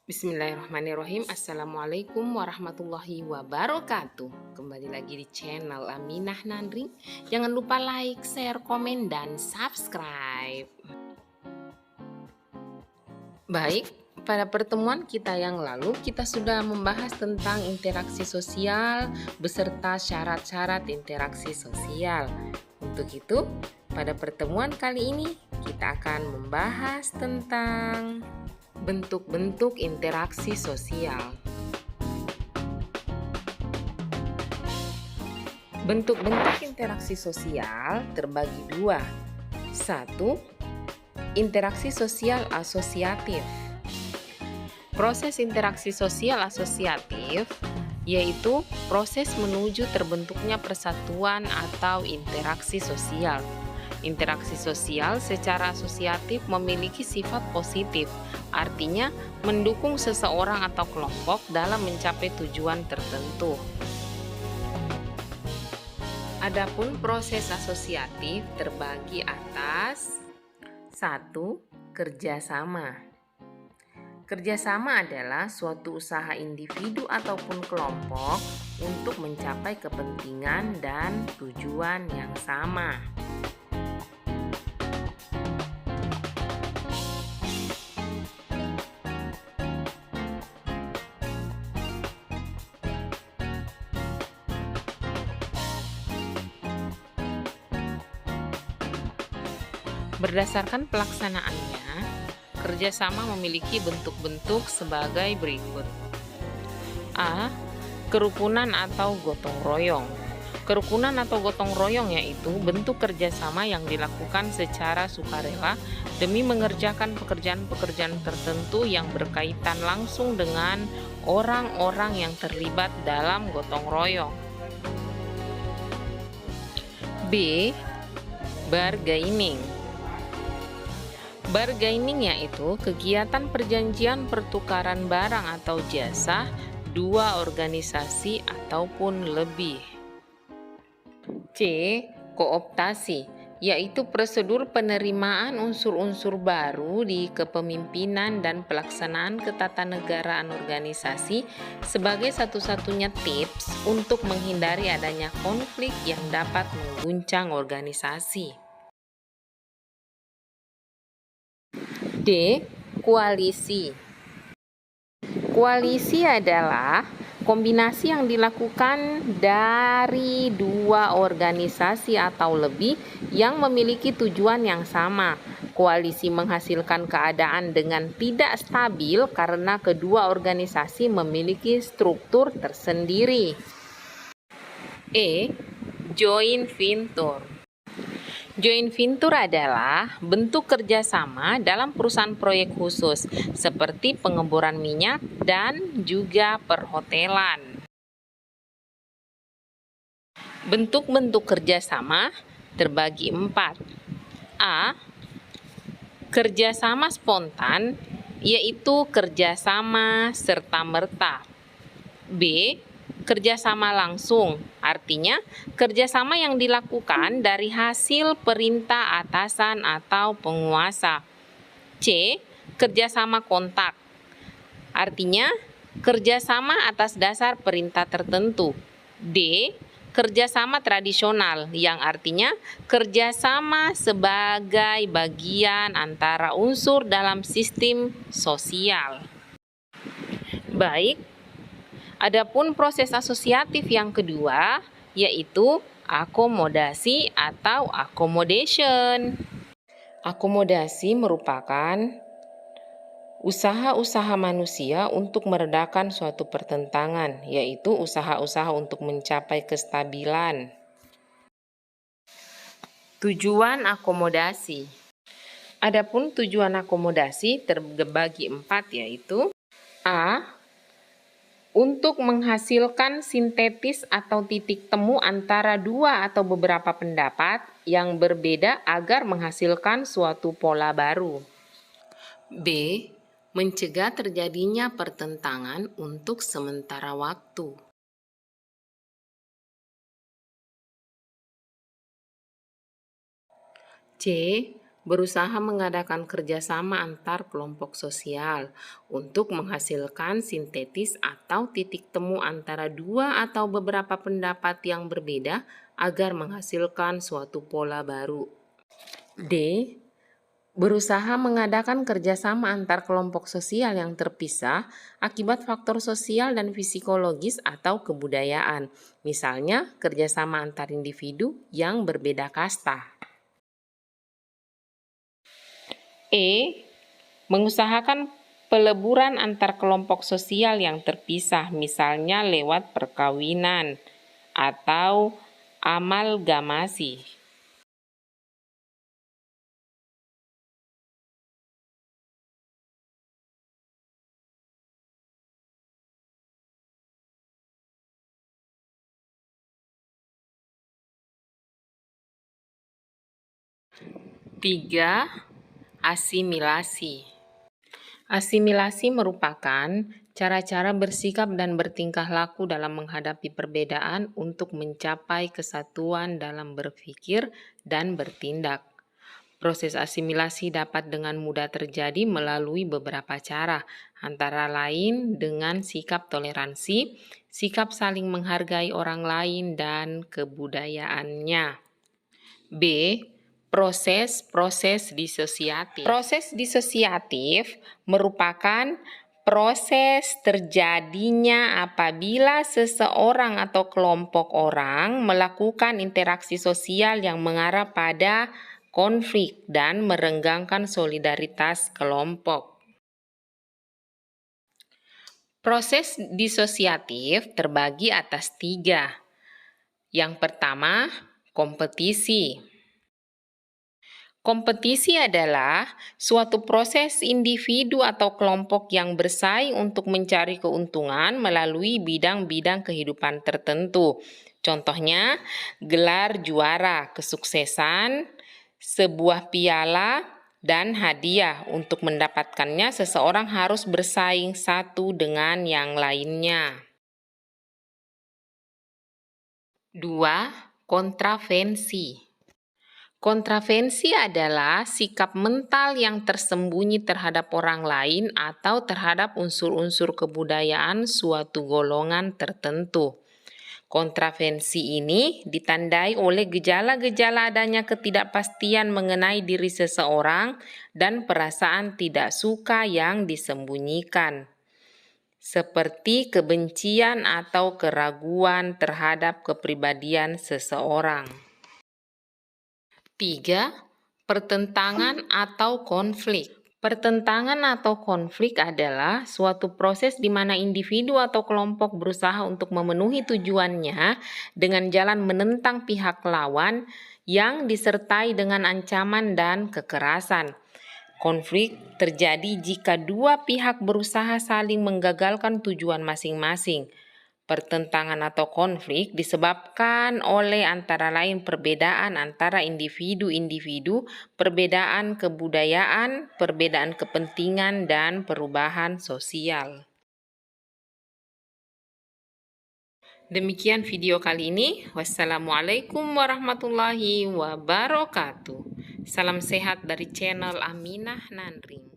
Bismillahirrahmanirrahim. Assalamualaikum warahmatullahi wabarakatuh. Kembali lagi di channel Aminah Nandring. Jangan lupa like, share, komen, dan subscribe. Baik, pada pertemuan kita yang lalu kita sudah membahas tentang interaksi sosial beserta syarat-syarat interaksi sosial. Untuk itu, pada pertemuan kali ini kita akan membahas tentang bentuk-bentuk interaksi sosial. Bentuk-bentuk interaksi sosial terbagi dua. Satu, interaksi sosial asosiatif. Proses interaksi sosial asosiatif yaitu proses menuju terbentuknya persatuan atau interaksi sosial. Interaksi sosial secara asosiatif memiliki sifat positif, artinya mendukung seseorang atau kelompok dalam mencapai tujuan tertentu. Adapun proses asosiatif terbagi atas 1. Kerjasama. Kerjasama adalah suatu usaha individu ataupun kelompok untuk mencapai kepentingan dan tujuan yang sama. Berdasarkan pelaksanaannya, kerjasama memiliki bentuk-bentuk sebagai berikut. A. Kerukunan atau gotong royong. Kerukunan atau gotong royong yaitu bentuk kerjasama yang dilakukan secara sukarela demi mengerjakan pekerjaan-pekerjaan tertentu yang berkaitan langsung dengan orang-orang yang terlibat dalam gotong royong. B. Bargaining. Bargaining yaitu kegiatan perjanjian pertukaran barang atau jasa dua organisasi ataupun lebih. C. Kooptasi, yaitu prosedur penerimaan unsur-unsur baru di kepemimpinan dan pelaksanaan ketatanegaraan organisasi sebagai satu-satunya tips untuk menghindari adanya konflik yang dapat mengguncang organisasi. D. Koalisi. Koalisi adalah kombinasi yang dilakukan dari dua organisasi atau lebih yang memiliki tujuan yang sama. Koalisi menghasilkan keadaan dengan tidak stabil karena kedua organisasi memiliki struktur tersendiri. E. Joint venture. Joint venture adalah bentuk kerjasama dalam perusahaan proyek khusus seperti pengeboran minyak dan juga perhotelan. Bentuk-bentuk kerjasama terbagi 4. A. Kerjasama spontan, yaitu kerjasama serta-merta. B. Kerjasama langsung, artinya kerjasama yang dilakukan dari hasil perintah atasan atau penguasa. C. Kerjasama kontak, artinya kerjasama atas dasar perintah tertentu. D. Kerjasama tradisional, yang artinya kerjasama sebagai bagian antara unsur dalam sistem sosial. Baik. Adapun proses asosiatif yang kedua yaitu akomodasi atau accommodation. Akomodasi merupakan usaha-usaha manusia untuk meredakan suatu pertentangan, yaitu usaha-usaha untuk mencapai kestabilan. Tujuan akomodasi. Adapun tujuan akomodasi terbagi 4 yaitu A. Untuk menghasilkan sintetis atau titik temu antara dua atau beberapa pendapat yang berbeda agar menghasilkan suatu pola baru. B. Mencegah terjadinya pertentangan untuk sementara waktu. C. berusaha mengadakan kerjasama antar kelompok sosial untuk menghasilkan sintetis atau titik temu antara dua atau beberapa pendapat yang berbeda agar menghasilkan suatu pola baru. D. Berusaha mengadakan kerjasama antar kelompok sosial yang terpisah akibat faktor sosial dan psikologis atau kebudayaan, misalnya kerjasama antar individu yang berbeda kasta. E. Mengusahakan peleburan antar kelompok sosial yang terpisah, misalnya lewat perkawinan atau amalgamasi. Tiga, asimilasi. Asimilasi merupakan cara-cara bersikap dan bertingkah laku dalam menghadapi perbedaan untuk mencapai kesatuan dalam berpikir dan bertindak. Proses asimilasi dapat dengan mudah terjadi melalui beberapa cara, antara lain dengan sikap toleransi, sikap saling menghargai orang lain, dan kebudayaannya. B. Proses disosiatif. Proses disosiatif merupakan proses terjadinya apabila seseorang atau kelompok orang melakukan interaksi sosial yang mengarah pada konflik dan merenggangkan solidaritas kelompok. Proses disosiatif terbagi atas tiga. Yang pertama, kompetisi. Kompetisi adalah suatu proses individu atau kelompok yang bersaing untuk mencari keuntungan melalui bidang-bidang kehidupan tertentu. Contohnya, gelar juara, kesuksesan, sebuah piala, dan hadiah. Untuk mendapatkannya, seseorang harus bersaing satu dengan yang lainnya. 2. Kontravensi. Kontravensi adalah sikap mental yang tersembunyi terhadap orang lain atau terhadap unsur-unsur kebudayaan suatu golongan tertentu. Kontravensi ini ditandai oleh gejala-gejala adanya ketidakpastian mengenai diri seseorang dan perasaan tidak suka yang disembunyikan, seperti kebencian atau keraguan terhadap kepribadian seseorang. 3. Pertentangan atau konflik. Pertentangan atau konflik adalah suatu proses di mana individu atau kelompok berusaha untuk memenuhi tujuannya dengan jalan menentang pihak lawan yang disertai dengan ancaman dan kekerasan. Konflik terjadi jika dua pihak berusaha saling menggagalkan tujuan masing-masing. Pertentangan atau konflik disebabkan oleh antara lain perbedaan antara individu-individu, perbedaan kebudayaan, perbedaan kepentingan, dan perubahan sosial. Demikian video kali ini. Wassalamualaikum warahmatullahi wabarakatuh. Salam sehat dari channel Aminah Nanring.